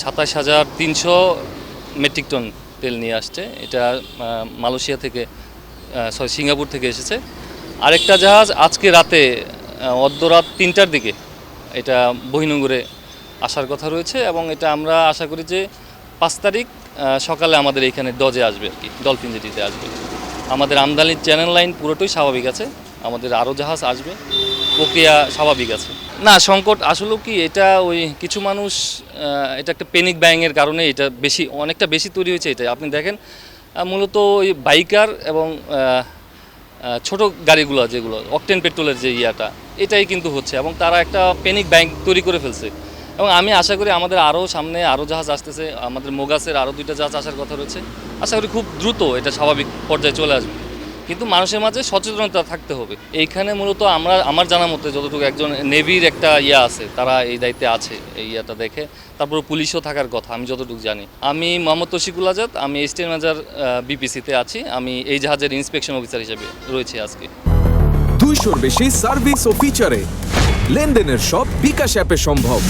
২৭,৩০০ metric ton তেল নিয়ে আসছে। এটা মালয়েশিয়া থেকে সিঙ্গাপুর থেকে এসেছে। আরেকটা জাহাজ আজকে রাতে অর্ধরাত ৩টার দিকে এটা বহিনগরে আসার কথা রয়েছে এবং এটা আমরা আশা করি যে ৫ তারিখ সকালে আমাদের এখানে ডজে আসবে আর কি, ডলফিন জেটিতে আসবে। আমাদের আমদানির চ্যানেল লাইন পুরোটাই স্বাভাবিক আছে, আমাদের আরও জাহাজ আসবে, প্রক্রিয়া স্বাভাবিক আছে। না, সংকট আসলেও কি এটা ওই কিছু মানুষ এটা একটা প্যানিক বাইংয়ের কারণে এটা অনেকটা বেশি তৈরি হয়েছে। এটা আপনি দেখেন মূলত ওই বাইকার এবং ছোট গাড়িগুলো যেগুলো অকটেন পেট্রোলের যে এটাই কিন্তু হচ্ছে এবং তারা একটা প্যানিক বাইং তৈরি করে ফেলছে। এবং আমি আশা করি আমাদের সামনে আরও জাহাজ আসতেছে, আমাদের মোগাসের আরও 2টা জাহাজ আসার কথা রয়েছে। আশা করি খুব দ্রুত এটা স্বাভাবিক পর্যায়ে চলে আসবে, কিন্তু মানুষের মাঝে সচেতনতা থাকতে হবে। এইখানে মূলত আমার জানা মতে যতটুকু একজন নেভির একটা আছে, তারা এই দায়িত্বে আছে, এই দেখে। তারপর পুলিশও থাকার কথা আমি যতটুকু জানি। আমি মোহাম্মদ তৌশিকুল আজাদ, আমি স্টেট ম্যানেজার বিপিসিতে আছি। আমি এই জাহাজের ইন্সপেকশন অফিসার হিসেবে রয়েছে আজকে। 200-র বেশি সার্ভিস ও ফিচারে লেনদেনের সব বিকাশ অ্যাপে সম্ভব।